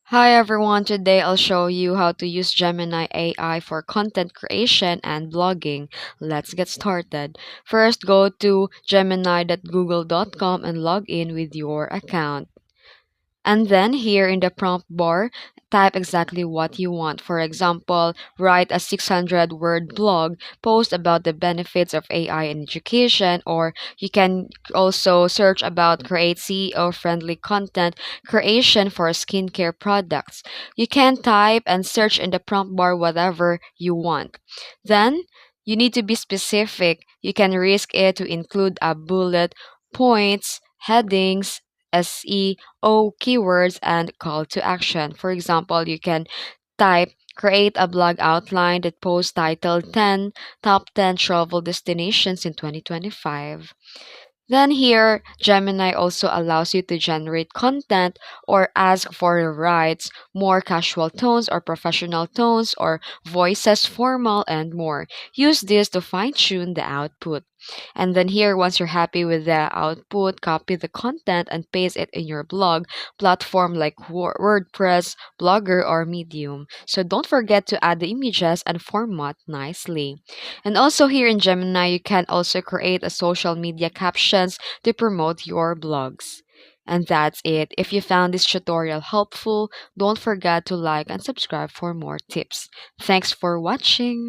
Hi everyone, today I'll show you how to use Gemini AI for content creation and blogging. Let's get started. First, go to gemini.google.com and log in with your account. And then here in the prompt bar, type exactly what you want. For example, write a 600-word blog, post about the benefits of AI in education, or you can also search about create CEO-friendly content creation for skincare products. You can type and search in the prompt bar whatever you want. Then, you need to be specific. You can risk it to include a bullet points, headings, SEO keywords, and call to action. For example, you can type create a blog outline that posts titled 10 top 10 travel destinations in 2025. Then here, Gemini also allows you to generate content or ask for the rights, more casual tones or professional tones or voices formal and more. Use this to fine tune the output. And then here, once you're happy with the output, copy the content and paste it in your blog platform like WordPress, Blogger, or Medium. So don't forget to add the images and format nicely. And also here in Gemini, you can also create a social media captions to promote your blogs. And that's it. If you found this tutorial helpful, don't forget to like and subscribe for more tips. Thanks for watching.